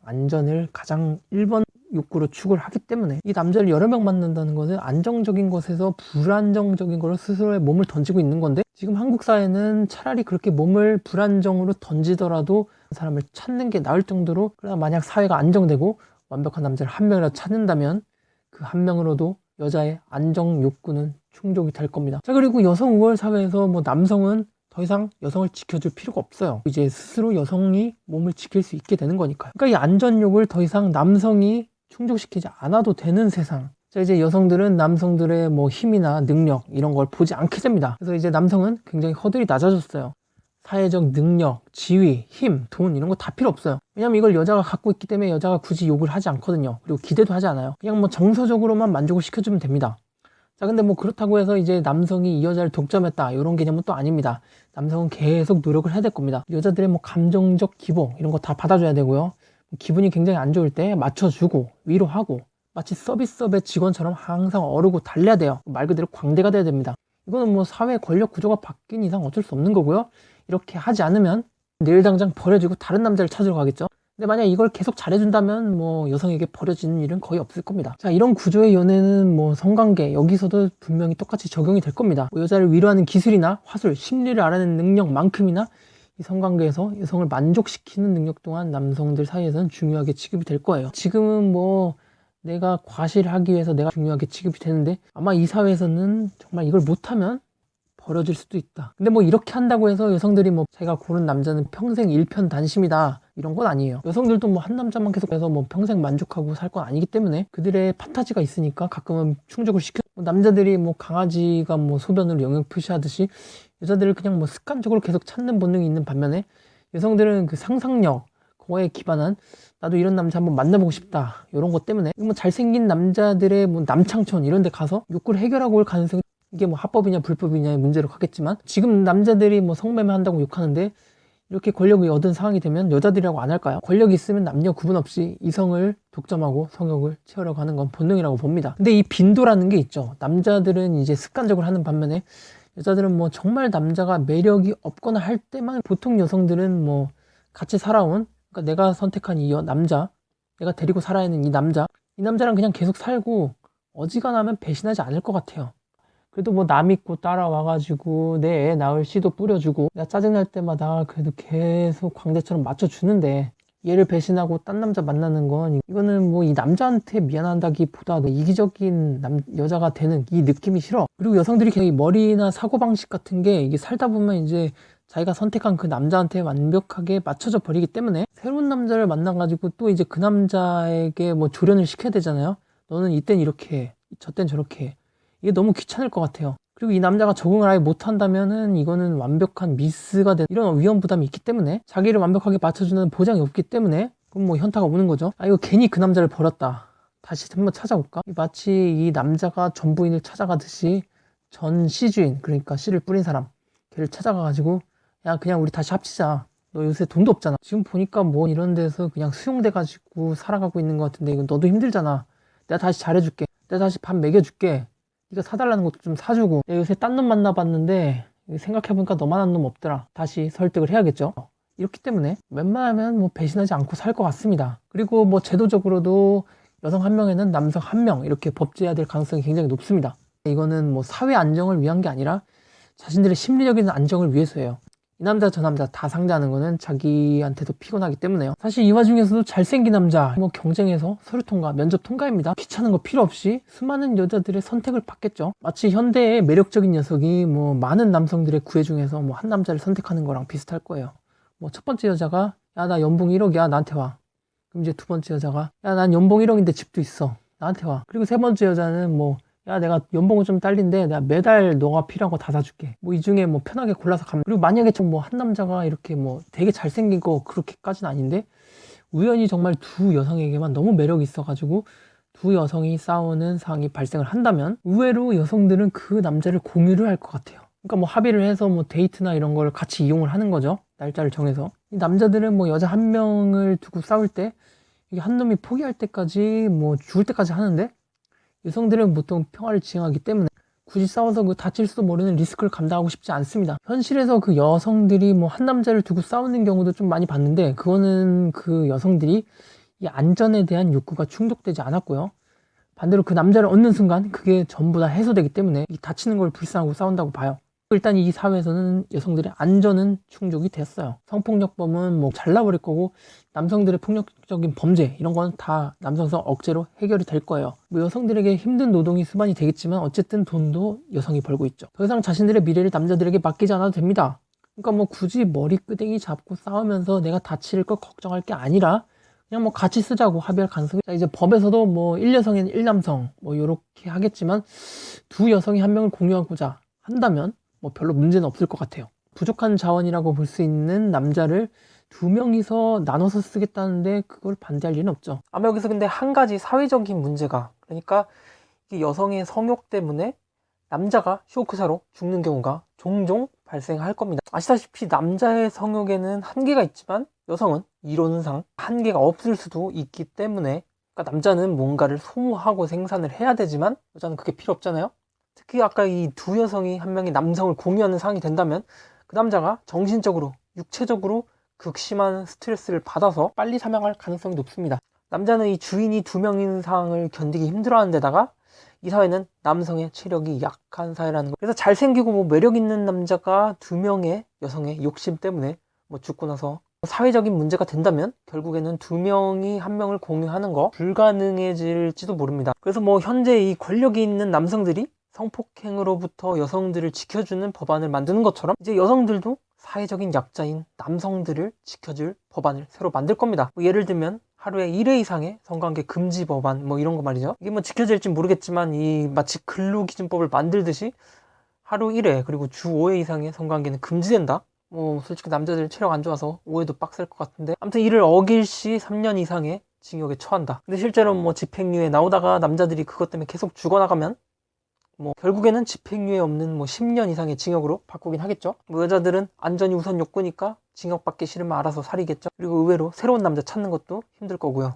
안전을 가장 1번 욕구로 추구를 하기 때문에 이 남자를 여러 명 만난다는 것은 안정적인 것에서 불안정적인 거로 스스로의 몸을 던지고 있는 건데, 지금 한국 사회는 차라리 그렇게 몸을 불안정으로 던지더라도 사람을 찾는 게 나을 정도로, 그러나 만약 사회가 안정되고 완벽한 남자를 한 명이라도 찾는다면 그 한 명으로도 여자의 안정 욕구는 충족이 될 겁니다. 자, 그리고 여성 우월 사회에서 뭐 남성은 더 이상 여성을 지켜줄 필요가 없어요. 이제 스스로 여성이 몸을 지킬 수 있게 되는 거니까요. 그러니까 이 안전욕을 더 이상 남성이 충족시키지 않아도 되는 세상. 자, 이제 여성들은 남성들의 뭐 힘이나 능력 이런 걸 보지 않게 됩니다. 그래서 이제 남성은 굉장히 허들이 낮아졌어요. 사회적 능력, 지위, 힘, 돈 이런 거 다 필요 없어요. 왜냐면 이걸 여자가 갖고 있기 때문에 여자가 굳이 욕을 하지 않거든요. 그리고 기대도 하지 않아요. 그냥 뭐 정서적으로만 만족을 시켜주면 됩니다. 자, 근데 뭐 그렇다고 해서 이제 남성이 이 여자를 독점했다 이런 개념은 또 아닙니다. 남성은 계속 노력을 해야 될 겁니다. 여자들의 뭐 감정적 기복 이런 거 다 받아줘야 되고요. 기분이 굉장히 안 좋을 때 맞춰주고 위로하고 마치 서비스업의 직원처럼 항상 어르고 달래야 돼요. 말 그대로 광대가 돼야 됩니다. 이거는 뭐 사회 권력 구조가 바뀐 이상 어쩔 수 없는 거고요. 이렇게 하지 않으면 내일 당장 버려지고 다른 남자를 찾으러 가겠죠. 근데 만약 이걸 계속 잘해준다면 뭐 여성에게 버려지는 일은 거의 없을 겁니다. 자, 이런 구조의 연애는 뭐 성관계 여기서도 분명히 똑같이 적용이 될 겁니다. 뭐 여자를 위로하는 기술이나 화술, 심리를 알아내는 능력만큼이나 이 성관계에서 여성을 만족시키는 능력 또한 남성들 사이에서는 중요하게 취급이 될 거예요. 지금은 뭐 내가 과시를 하기 위해서 내가 중요하게 취급이 되는데 아마 이 사회에서는 정말 이걸 못하면 버려질 수도 있다. 근데 뭐 이렇게 한다고 해서 여성들이 뭐 자기가 고른 남자는 평생 일편단심이다 이런 건 아니에요. 여성들도 뭐 한 남자만 계속해서 뭐 평생 만족하고 살 건 아니기 때문에 그들의 판타지가 있으니까 가끔은 충족을 시켜. 남자들이 뭐 강아지가 뭐 소변으로 영역 표시하듯이 여자들을 그냥 뭐 습관적으로 계속 찾는 본능이 있는 반면에 여성들은 그 상상력 그거에 기반한 나도 이런 남자 한번 만나보고 싶다 이런 것 때문에 뭐 잘생긴 남자들의 뭐 남창촌 이런 데 가서 욕구를 해결하고 올 가능성이 이게 뭐 합법이냐 불법이냐의 문제로 가겠지만 지금 남자들이 뭐 성매매 한다고 욕하는데 이렇게 권력을 얻은 상황이 되면 여자들이라고 안 할까요? 권력이 있으면 남녀 구분 없이 이성을 독점하고 성욕을 채우려고 하는 건 본능이라고 봅니다. 근데 이 빈도라는 게 있죠. 남자들은 이제 습관적으로 하는 반면에 여자들은 뭐 정말 남자가 매력이 없거나 할 때만 보통 여성들은 뭐 같이 살아온 그러니까 내가 선택한 이 남자 내가 데리고 살아야 하는 이 남자랑 그냥 계속 살고 어지간하면 배신하지 않을 것 같아요. 그래도 뭐 남 믿고 따라와가지고 내 애 낳을 씨도 뿌려주고 내가 짜증날 때마다 그래도 계속 광대처럼 맞춰주는데 얘를 배신하고 딴 남자 만나는 건 이거는 뭐 이 남자한테 미안하다기보다 이기적인 여자가 되는 이 느낌이 싫어. 그리고 여성들이 굉장히 머리나 사고방식 같은 게 이게 살다 보면 이제 자기가 선택한 그 남자한테 완벽하게 맞춰져 버리기 때문에 새로운 남자를 만나가지고 또 이제 그 남자에게 뭐 조련을 시켜야 되잖아요. 너는 이땐 이렇게 해, 저땐 저렇게 해. 이게 너무 귀찮을 것 같아요. 그리고 이 남자가 적응을 아예 못한다면은 이거는 완벽한 미스가 되는 이런 위험 부담이 있기 때문에 자기를 완벽하게 맞춰주는 보장이 없기 때문에 그럼 뭐 현타가 오는 거죠. 아 이거 괜히 그 남자를 버렸다. 다시 한번 찾아볼까? 마치 이 남자가 전부인을 찾아가듯이 전 시주인 그러니까 씨를 뿌린 사람 걔를 찾아가가지고 야 그냥 우리 다시 합치자. 너 요새 돈도 없잖아. 지금 보니까 뭐 이런 데서 그냥 수용돼가지고 살아가고 있는 것 같은데 이거 너도 힘들잖아. 내가 다시 잘해줄게. 내가 다시 밥 먹여줄게. 네가 사달라는 것도 좀 사주고 내가 요새 딴 놈 만나봤는데 생각해보니까 너만한 놈 없더라. 다시 설득을 해야겠죠. 이렇기 때문에 웬만하면 뭐 배신하지 않고 살 것 같습니다. 그리고 뭐 제도적으로도 여성 한 명에는 남성 한 명 이렇게 법제해야 될 가능성이 굉장히 높습니다. 이거는 뭐 사회 안정을 위한 게 아니라 자신들의 심리적인 안정을 위해서예요. 이 남자 저 남자 다 상대하는 거는 자기한테도 피곤하기 때문에요. 사실 이 와중에서도 잘생긴 남자 뭐 경쟁에서 서류 통과, 면접 통과입니다. 귀찮은 거 필요 없이 수많은 여자들의 선택을 받겠죠. 마치 현대의 매력적인 녀석이 뭐 많은 남성들의 구애 중에서 뭐 한 남자를 선택하는 거랑 비슷할 거예요. 뭐 첫 번째 여자가 야 나 연봉 1억이야 나한테 와. 그럼 이제 두 번째 여자가 야 난 연봉 1억인데 집도 있어 나한테 와. 그리고 세 번째 여자는 뭐 야 내가 연봉은 좀 딸린데 내가 매달 너가 필요한 거 다 사줄게. 뭐 이 중에 뭐 편하게 골라서 가면. 그리고 만약에 좀 뭐 한 남자가 이렇게 뭐 되게 잘생긴 거 그렇게까지는 아닌데 우연히 정말 두 여성에게만 너무 매력이 있어가지고 두 여성이 싸우는 상황이 발생을 한다면 의외로 여성들은 그 남자를 공유를 할 것 같아요. 그러니까 뭐 합의를 해서 뭐 데이트나 이런 걸 같이 이용을 하는 거죠. 날짜를 정해서. 이 남자들은 뭐 여자 한 명을 두고 싸울 때 이게 한 놈이 포기할 때까지 뭐 죽을 때까지 하는데 여성들은 보통 평화를 지향하기 때문에 굳이 싸워서 그 다칠 수도 모르는 리스크를 감당하고 싶지 않습니다. 현실에서 그 여성들이 뭐 한 남자를 두고 싸우는 경우도 좀 많이 봤는데 그거는 그 여성들이 이 안전에 대한 욕구가 충족되지 않았고요. 반대로 그 남자를 얻는 순간 그게 전부 다 해소되기 때문에 이 다치는 걸 불쌍하고 싸운다고 봐요. 일단 이 사회에서는 여성들의 안전은 충족이 됐어요. 성폭력범은 뭐 잘라버릴 거고 남성들의 폭력적인 범죄 이런 건 다 남성성 억제로 해결이 될 거예요. 뭐 여성들에게 힘든 노동이 수반이 되겠지만 어쨌든 돈도 여성이 벌고 있죠. 더 이상 자신들의 미래를 남자들에게 맡기지 않아도 됩니다. 그러니까 뭐 굳이 머리끄댕이 잡고 싸우면서 내가 다칠 걸 걱정할 게 아니라 그냥 뭐 같이 쓰자고 합의할 가능성이. 자, 이제 법에서도 뭐 1여성인 1남성 뭐 요렇게 하겠지만 두 여성이 한 명을 공유하고자 한다면 뭐 별로 문제는 없을 것 같아요. 부족한 자원이라고 볼 수 있는 남자를 두 명이서 나눠서 쓰겠다는데 그걸 반대할 리는 없죠. 아마 여기서 근데 한 가지 사회적인 문제가 그러니까 이 여성의 성욕 때문에 남자가 쇼크사로 죽는 경우가 종종 발생할 겁니다. 아시다시피 남자의 성욕에는 한계가 있지만 여성은 이론상 한계가 없을 수도 있기 때문에 그러니까 남자는 뭔가를 소모하고 생산을 해야 되지만 여자는 그게 필요 없잖아요. 특히 아까 이 두 여성이 한 명의 남성을 공유하는 상황이 된다면 그 남자가 정신적으로 육체적으로 극심한 스트레스를 받아서 빨리 사망할 가능성이 높습니다. 남자는 이 주인이 2명 이상을 견디기 힘들어하는 데다가 이 사회는 남성의 체력이 약한 사회라는 거. 그래서 잘생기고 뭐 매력 있는 남자가 2명의 여성의 욕심 때문에 뭐 죽고 나서 사회적인 문제가 된다면 결국에는 2명이 1명을 공유하는 거 불가능해질지도 모릅니다. 그래서 뭐 현재 이 권력이 있는 남성들이 성폭행으로부터 여성들을 지켜주는 법안을 만드는 것처럼 이제 여성들도 사회적인 약자인 남성들을 지켜줄 법안을 새로 만들 겁니다. 뭐 예를 들면 하루에 1회 이상의 성관계 금지 법안 뭐 이런 거 말이죠. 이게 뭐 지켜질지 모르겠지만 이 마치 근로기준법을 만들듯이 하루 1회 그리고 주 5회 이상의 성관계는 금지된다. 뭐 솔직히 남자들 체력 안 좋아서 5회도 빡셀 것 같은데 아무튼 이를 어길 시 3년 이상의 징역에 처한다. 근데 실제로 뭐 집행유예 나오다가 남자들이 그것 때문에 계속 죽어나가면 뭐 결국에는 집행유예 없는 뭐 10년 이상의 징역으로 바꾸긴 하겠죠. 뭐 여자들은 안전이 우선 욕구니까 징역 받기 싫으면 알아서 살이겠죠. 그리고 의외로 새로운 남자 찾는 것도 힘들 거고요.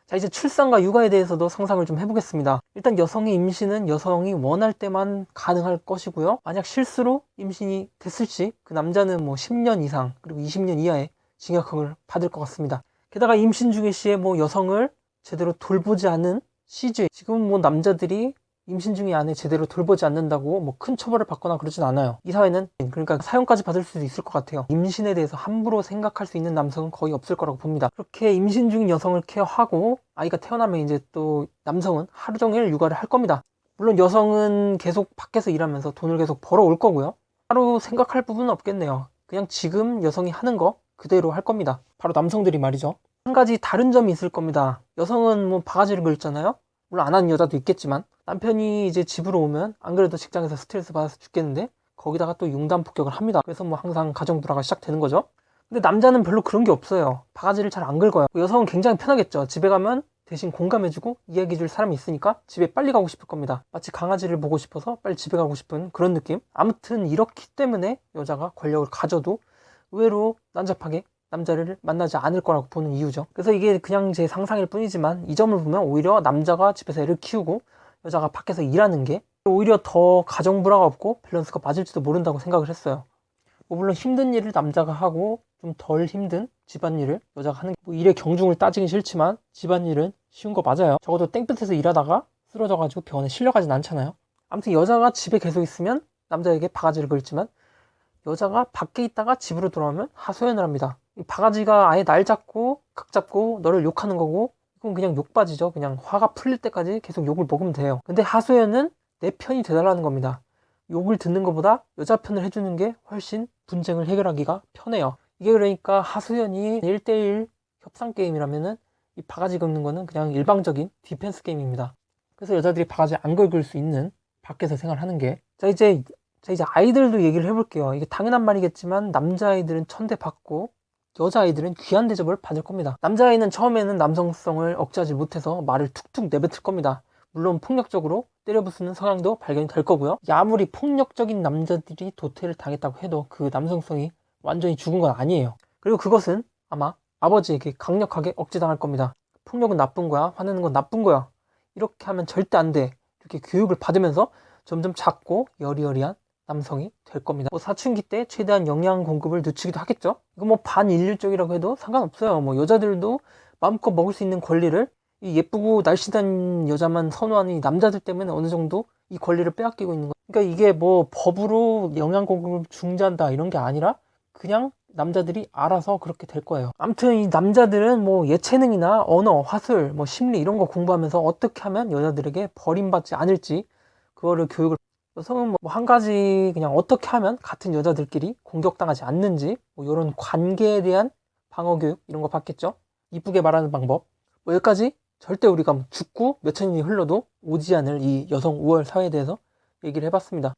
자, 이제 출산과 육아에 대해서도 상상을 좀 해보겠습니다. 일단 여성의 임신은 여성이 원할 때만 가능할 것이고요. 만약 실수로 임신이 됐을 시 그 남자는 뭐 10년 이상 그리고 20년 이하의 징역형을 받을 것 같습니다. 게다가 임신 중의 시에 뭐 여성을 제대로 돌보지 않은 시주에 지금 뭐 남자들이 임신 중의 아내 제대로 돌보지 않는다고 뭐 큰 처벌을 받거나 그러진 않아요. 이 사회는 그러니까 사형까지 받을 수도 있을 것 같아요. 임신에 대해서 함부로 생각할 수 있는 남성은 거의 없을 거라고 봅니다. 그렇게 임신 중인 여성을 케어하고 아이가 태어나면 이제 또 남성은 하루 종일 육아를 할 겁니다. 물론 여성은 계속 밖에서 일하면서 돈을 계속 벌어올 거고요. 따로 생각할 부분은 없겠네요. 그냥 지금 여성이 하는 거 그대로 할 겁니다. 바로 남성들이 말이죠. 한 가지 다른 점이 있을 겁니다. 여성은 뭐 바가지를 긁잖아요. 물론 안 하는 여자도 있겠지만 남편이 이제 집으로 오면 안 그래도 직장에서 스트레스 받아서 죽겠는데 거기다가 또 융단 폭격을 합니다. 그래서 뭐 항상 가정 불화가 시작되는 거죠. 근데 남자는 별로 그런 게 없어요. 바가지를 잘 안 긁어요. 여성은 굉장히 편하겠죠. 집에 가면 대신 공감해주고 이야기해줄 사람이 있으니까 집에 빨리 가고 싶을 겁니다. 마치 강아지를 보고 싶어서 빨리 집에 가고 싶은 그런 느낌. 아무튼 이렇기 때문에 여자가 권력을 가져도 의외로 난잡하게 남자를 만나지 않을 거라고 보는 이유죠. 그래서 이게 그냥 제 상상일 뿐이지만 이 점을 보면 오히려 남자가 집에서 애를 키우고 여자가 밖에서 일하는 게 오히려 더 가정 불화가 없고 밸런스가 맞을지도 모른다고 생각을 했어요. 뭐 물론 힘든 일을 남자가 하고 좀 덜 힘든 집안일을 여자가 하는 뭐 일의 경중을 따지긴 싫지만 집안일은 쉬운 거 맞아요. 적어도 땡볕에서 일하다가 쓰러져가지고 병원에 실려가진 않잖아요. 아무튼 여자가 집에 계속 있으면 남자에게 바가지를 긁지만 여자가 밖에 있다가 집으로 돌아오면 하소연을 합니다. 이 바가지가 아예 날 잡고 각 잡고 너를 욕하는 거고 이건 그냥 욕바지죠. 그냥 화가 풀릴 때까지 계속 욕을 먹으면 돼요. 근데 하소연은 내 편이 되달라는 겁니다. 욕을 듣는 것보다 여자 편을 해주는 게 훨씬 분쟁을 해결하기가 편해요. 이게 그러니까 하소연이 1대1 협상 게임이라면은 이 바가지 긁는 거는 그냥 일방적인 디펜스 게임입니다. 그래서 여자들이 바가지 안 긁을 수 있는 밖에서 생활하는 게 자 이제 아이들도 얘기를 해볼게요. 이게 당연한 말이겠지만 남자아이들은 천대받고 여자아이들은 귀한 대접을 받을 겁니다. 남자아이는 처음에는 남성성을 억제하지 못해서 말을 툭툭 내뱉을 겁니다. 물론 폭력적으로 때려부수는 성향도 발견이 될 거고요. 아무리 폭력적인 남자들이 도태를 당했다고 해도 그 남성성이 완전히 죽은 건 아니에요. 그리고 그것은 아마 아버지에게 강력하게 억제당할 겁니다. 폭력은 나쁜 거야. 화내는 건 나쁜 거야. 이렇게 하면 절대 안 돼. 이렇게 교육을 받으면서 점점 작고 여리여리한 남성이 될 겁니다. 뭐 사춘기 때 최대한 영양 공급을 늦추기도 하겠죠. 이거 뭐 반인륜적이라고 해도 상관없어요. 뭐 여자들도 마음껏 먹을 수 있는 권리를 이 예쁘고 날씬한 여자만 선호하는 이 남자들 때문에 어느 정도 이 권리를 빼앗기고 있는 거. 그러니까 이게 뭐 법으로 영양 공급을 중지한다 이런 게 아니라 그냥 남자들이 알아서 그렇게 될 거예요. 아무튼 이 남자들은 뭐 예체능이나 언어, 화술, 뭐 심리 이런 거 공부하면서 어떻게 하면 여자들에게 버림받지 않을지 그거를 교육을 여성은 뭐 한 가지 그냥 어떻게 하면 같은 여자들끼리 공격당하지 않는지 뭐 이런 관계에 대한 방어 교육 이런 거 받겠죠. 이쁘게 말하는 방법 뭐 여기까지 절대 우리가 뭐 죽고 몇천 년이 흘러도 오지 않을 이 여성 우월 사회에 대해서 얘기를 해봤습니다.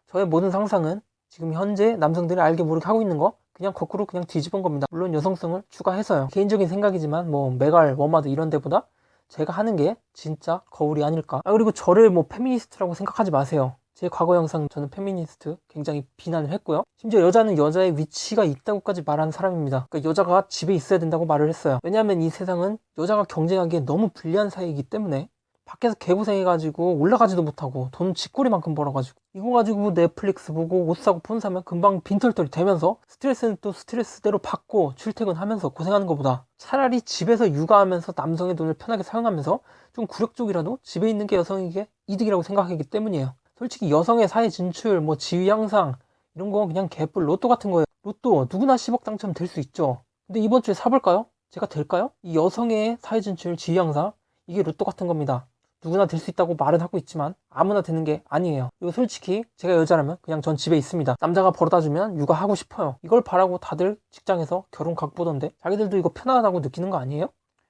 저의 모든 상상은 지금 현재 남성들이 알게 모르게 하고 있는 거 그냥 거꾸로 그냥 뒤집은 겁니다. 물론 여성성을 추가해서요. 개인적인 생각이지만 뭐 메갈, 워마드 이런 데보다 제가 하는 게 진짜 거울이 아닐까. 그리고 저를 뭐 페미니스트라고 생각하지 마세요. 제 과거 영상 저는 페미니스트 굉장히 비난을 했고요. 심지어 여자는 여자의 위치가 있다고까지 말하는 사람입니다. 그러니까 여자가 집에 있어야 된다고 말을 했어요. 왜냐하면 이 세상은 여자가 경쟁하기에 너무 불리한 사회이기 때문에 밖에서 개고생해가지고 올라가지도 못하고 돈 쥐꼬리만큼 벌어가지고 이거 가지고 넷플릭스 보고 옷 사고 폰 사면 금방 빈털털이 되면서 스트레스는 또 스트레스대로 받고 출퇴근하면서 고생하는 것보다 차라리 집에서 육아하면서 남성의 돈을 편하게 사용하면서 좀 굴욕적이라도 집에 있는 게 여성에게 이득이라고 생각하기 때문이에요. 솔직히 여성의 사회 진출, 뭐 지위 향상 이런 거 그냥 개뿔 로또 같은 거예요. 로또 누구나 10억 당첨 될 수 있죠. 근데 이번 주에 사볼까요? 제가 될까요? 이 여성의 사회 진출, 지위 향상 이게 로또 같은 겁니다. 누구나 될 수 있다고 말은 하고 있지만 아무나 되는 게 아니에요. 이거 솔직히 제가 여자라면 그냥 전 집에 있습니다. 남자가 벌어다주면 육아하고 싶어요. 이걸 바라고 다들 직장에서 결혼 각 보던데 자기들도 이거 편하다고 느끼는 거 아니에요?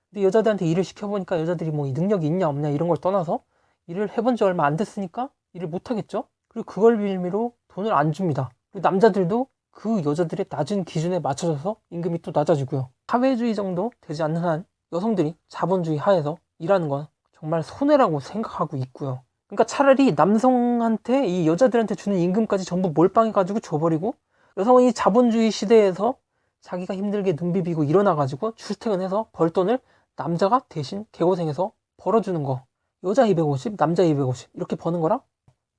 근데 여자들한테 일을 시켜보니까 여자들이 뭐 능력이 있냐 없냐 이런 걸 떠나서 일을 해본 지 얼마 안 됐으니까 일을 못하겠죠? 그리고 그걸 빌미로 돈을 안 줍니다. 그리고 남자들도 그 여자들의 낮은 기준에 맞춰져서 임금이 또 낮아지고요. 사회주의 정도 되지 않는 한 여성들이 자본주의 하에서 일하는 건 정말 손해라고 생각하고 있고요. 그러니까 차라리 남성한테 이 여자들한테 주는 임금까지 전부 몰빵해가지고 줘버리고 여성은 이 자본주의 시대에서 자기가 힘들게 눈 비비고 일어나가지고 출퇴근해서 벌 돈을 남자가 대신 개고생해서 벌어주는 거. 여자 250, 남자 250 이렇게 버는 거랑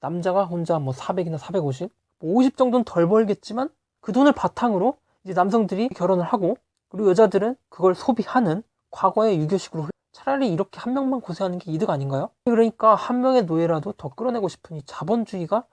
남자가 혼자 뭐 400이나 450, 뭐 50 정도는 덜 벌겠지만 그 돈을 바탕으로 이제 남성들이 결혼을 하고 그리고 여자들은 그걸 소비하는 과거의 유교식으로 차라리 이렇게 한 명만 고생하는 게 이득 아닌가요? 그러니까 한 명의 노예라도 더 끌어내고 싶으니 자본주의가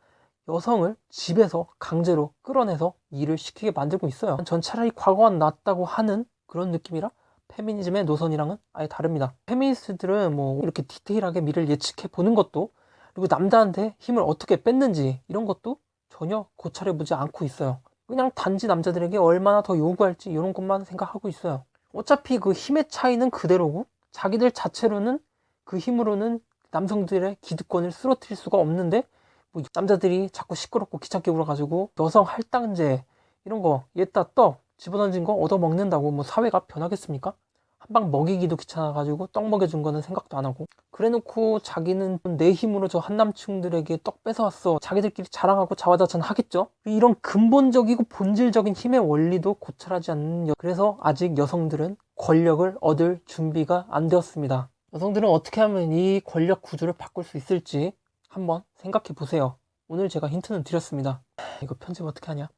여성을 집에서 강제로 끌어내서 일을 시키게 만들고 있어요. 전 차라리 과거가 낫다고 하는 그런 느낌이라 페미니즘의 노선이랑은 아예 다릅니다. 페미니스트들은 뭐 이렇게 디테일하게 미래를 예측해 보는 것도 그리고 남자한테 힘을 어떻게 뺐는지 이런 것도 전혀 고찰해보지 않고 있어요. 그냥 단지 남자들에게 얼마나 더 요구할지 이런 것만 생각하고 있어요. 어차피 그 힘의 차이는 그대로고 자기들 자체로는 그 힘으로는 남성들의 기득권을 쓰러뜨릴 수가 없는데 뭐 남자들이 자꾸 시끄럽고 귀찮게 굴어가지고 여성 할당제 이런 거 얘따 떡 집어던진 거 얻어먹는다고 뭐 사회가 변하겠습니까? 한 방 먹이기도 귀찮아가지고 떡 먹여준 거는 생각도 안 하고 그래놓고 자기는 내 힘으로 저 한남충들에게 떡 뺏어왔어 자기들끼리 자랑하고 자화자찬 하겠죠. 이런 근본적이고 본질적인 힘의 원리도 고찰하지 않는 그래서 아직 여성들은 권력을 얻을 준비가 안 되었습니다. 여성들은 어떻게 하면 이 권력 구조를 바꿀 수 있을지 한번 생각해 보세요. 오늘 제가 힌트는 드렸습니다. 이거 편집 어떻게 하냐?